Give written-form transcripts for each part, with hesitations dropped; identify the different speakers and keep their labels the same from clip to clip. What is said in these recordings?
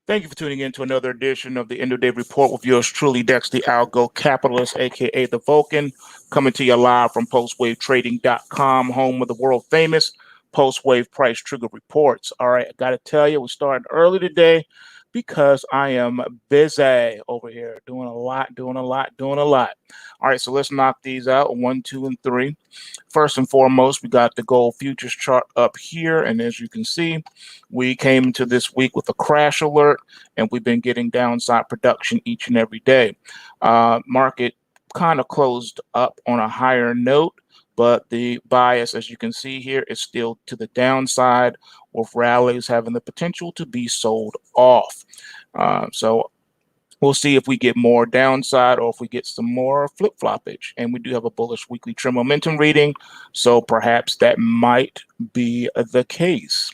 Speaker 1: Thank you for tuning in to another edition of the End of Day Report with yours truly, Dex the Algo Capitalist, aka the Vulcan, coming to you live from PulseWaveTrading.com, home of the world famous PulseWave Price Trigger Reports. All right, I got to tell you, we started early today because I am busy over here, doing a lot. All right, so let's knock these out, 1, 2, and 3. First and foremost, we got the gold futures chart up here, and as you can see, we came into this week with a crash alert, and we've been getting downside production each and every day. Market kind of closed up on a higher note, but the bias, as you can see here, is still to the downside, with rallies having the potential to be sold off. So we'll see if we get more downside or if we get some more flip-floppage. And we do have a bullish weekly trend momentum reading, so perhaps that might be the case.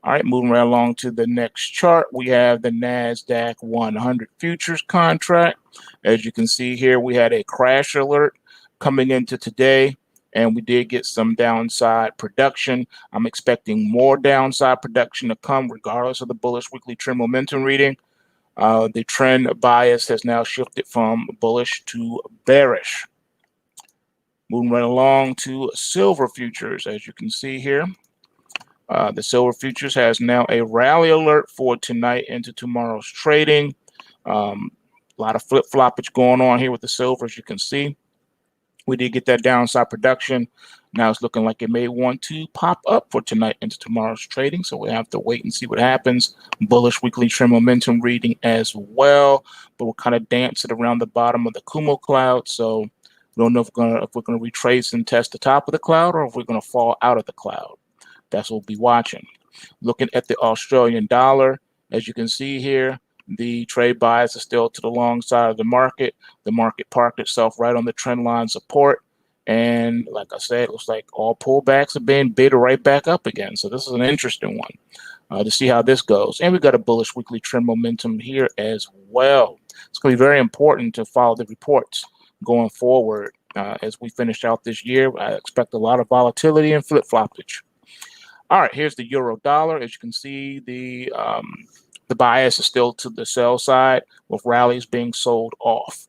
Speaker 1: All right, moving right along to the next chart, we have the Nasdaq 100 futures contract. As you can see here, we had a crash alert coming into today, and we did get some downside production. I'm expecting more downside production to come regardless of the bullish weekly trend momentum reading. The trend bias has now shifted from bullish to bearish. Moving right along to silver futures, as you can see here. The silver futures has now a rally alert for tonight into tomorrow's trading. A lot of flip-floppage going on here with the silver, as you can see. We did get that downside production. Now it's looking like it may want to pop up for tonight into tomorrow's trading, so we have to wait and see what happens. Bullish weekly trend momentum reading as well, but we're kind of dancing around the bottom of the Kumo cloud, so we don't know if we're gonna retrace and test the top of the cloud or if we're gonna fall out of the cloud. That's what we'll be watching. Looking at the Australian dollar, as you can see here, the trade bias is still to the long side of the market. The market parked itself right on the trend line support. And like I said, it looks like all pullbacks have been bid right back up again. So this is an interesting one to see how this goes. And we've got a bullish weekly trend momentum here as well. It's going to be very important to follow the reports going forward. As we finish out this year, I expect a lot of volatility and flip-floppage. All right, here's the euro dollar. As you can see, the bias is still to the sell side with rallies being sold off.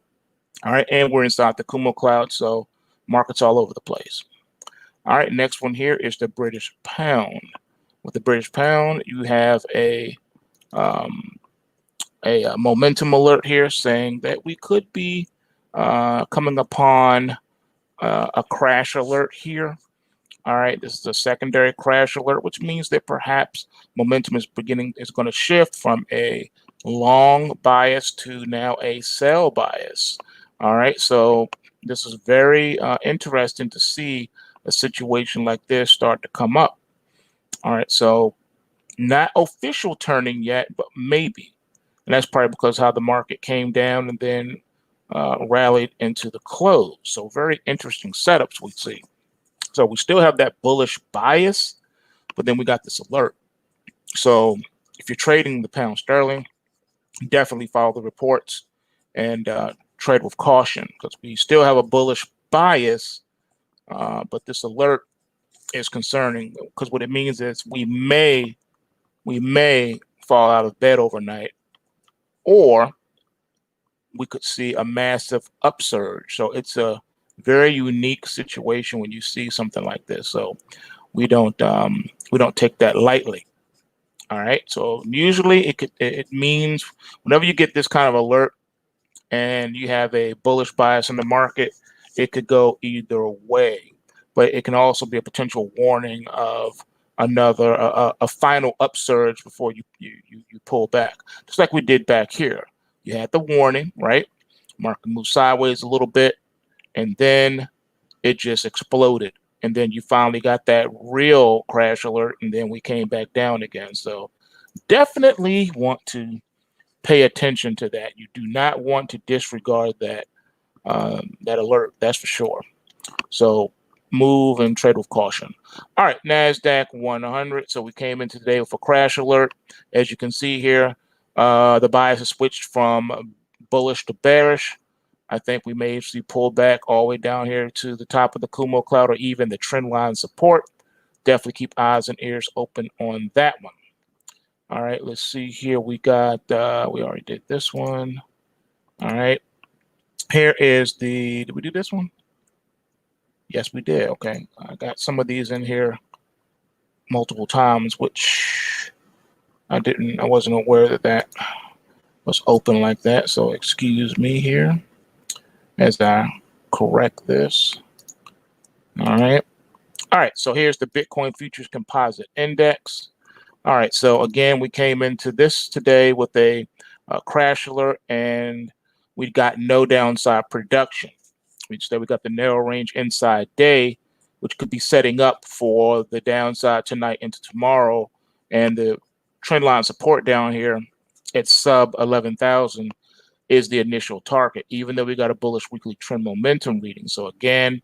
Speaker 1: All right, and we're inside the Kumo cloud, so markets all over the place. All right, next one here is the British pound. With the British pound, you have a momentum alert here saying that we could be coming upon a crash alert here. All right, this is a secondary crash alert, which means that perhaps momentum is going to shift from a long bias to now a sell bias. All right, so this is very interesting to see a situation like this start to come up. All right, so not official turning yet, but maybe. And that's probably because how the market came down and then rallied into the close. So very interesting setups we see. So we still have that bullish bias, but then we got this alert. So if you're trading the pound sterling, definitely follow the reports and trade with caution, because we still have a bullish bias, but this alert is concerning, because what it means is we may fall out of bed overnight, or we could see a massive upsurge. So it's a very unique situation when you see something like this. So we don't take that lightly. All right. So usually it means whenever you get this kind of alert and you have a bullish bias in the market, it could go either way. But it can also be a potential warning of another a final upsurge before you pull back, just like we did back here. You had the warning, right? Market moved sideways a little bit, and then it just exploded. And then you finally got that real crash alert, and then we came back down again. So definitely want to pay attention to that. You do not want to disregard that that alert, that's for sure. So move and trade with caution. All right, Nasdaq 100. So we came in today with a crash alert. As you can see here, the bias has switched from bullish to bearish. I think we may see pull back all the way down here to the top of the Kumo cloud or even the trend line support. Definitely keep eyes and ears open on that one. All right, let's see here. We got, we already did this one. All right. Here is did we do this one? Yes, we did. Okay. I got some of these in here multiple times, which I wasn't aware that was open like that. So excuse me here as I correct this. All right. All right. So here's the Bitcoin Futures Composite Index. All right. So again, we came into this today with a crash alert, and we got no downside production. We got the narrow range inside day, which could be setting up for the downside tonight into tomorrow. And the trend line support down here at sub 11,000 is the initial target, even though we got a bullish weekly trend momentum reading. So again,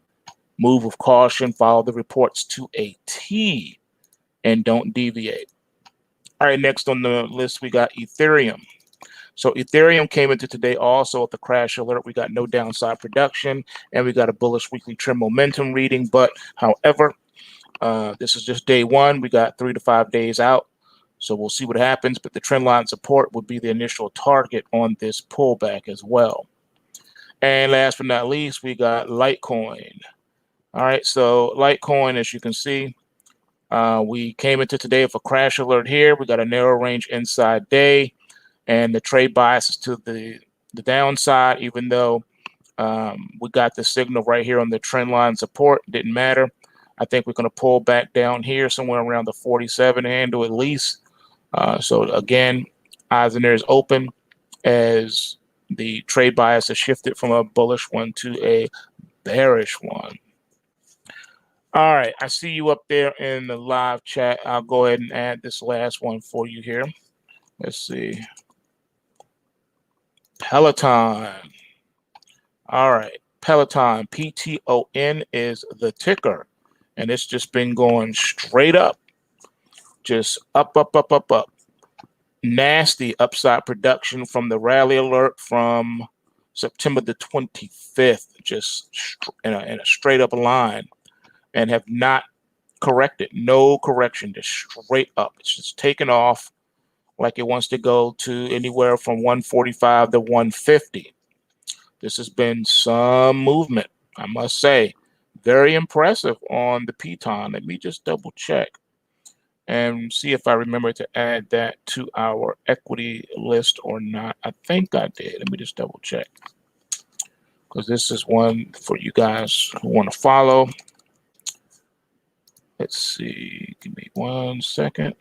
Speaker 1: move with caution, follow the reports to a T, and don't deviate. All right, next on the list, we got Ethereum. So Ethereum came into today also with the crash alert. We got no downside production, and we got a bullish weekly trend momentum reading. But however, this is just day one. We got 3 to 5 days out. So we'll see what happens. But the trend line support would be the initial target on this pullback as well. And last but not least, we got Litecoin. All right, so Litecoin, as you can see, we came into today with a crash alert here. We got a narrow range inside day, and the trade bias is to the downside, even though we got the signal right here on the trend line support. Didn't matter. I think we're going to pull back down here somewhere around the 47 handle at least. So again, eyes and ears open as the trade bias has shifted from a bullish one to a bearish one. All right, I see you up there in the live chat. I'll go ahead and add this last one for you here. Let's see. Peloton. All right, Peloton, PTON is the ticker, and it's just been going straight up, just up, up, up, up, up. Nasty upside production from the rally alert from September the 25th, just in a straight up line, and have not corrected. No correction, just straight up. It's just taken off like it wants to go to anywhere from 145 to 150. This has been some movement, I must say. Very impressive on the PTON. Let me just double check and see if I remember to add that to our equity list or not. I think I did. Let me just double check, because this is one for you guys who want to follow. Let's see. Give me 1 second.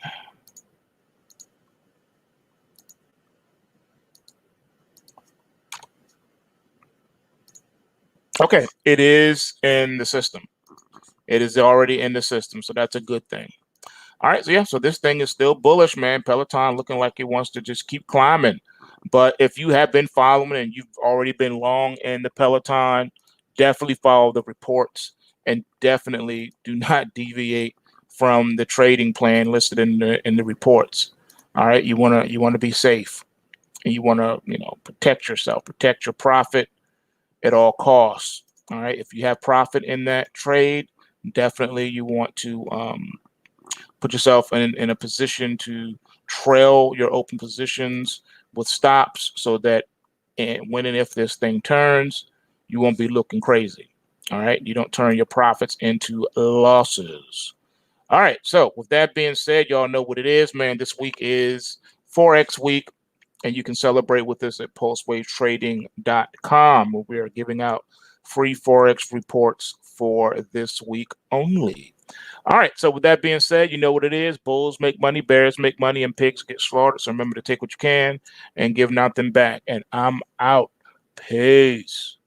Speaker 1: Okay, it is in the system. It is already in the system, so that's a good thing. All right, so yeah, so this thing is still bullish, man. Peloton looking like it wants to just keep climbing. But if you have been following and you've already been long in the Peloton, definitely follow the reports and definitely do not deviate from the trading plan listed in the reports. All right, you wanna be safe, and you wanna protect yourself, protect your profit at all costs. All right, if you have profit in that trade, definitely you want to put yourself in a position to trail your open positions with stops, so that when and if this thing turns, you won't be looking crazy. All right, you don't turn your profits into losses. All right, so with that being said, y'all know what it is, man. This week is Forex week, and you can celebrate with us at PulseWaveTrading.com, where we are giving out free Forex reports for this week only. All right, so with that being said, you know what it is. Bulls make money, bears make money, and pigs get slaughtered. So remember to take what you can and give nothing back. And I'm out. Peace.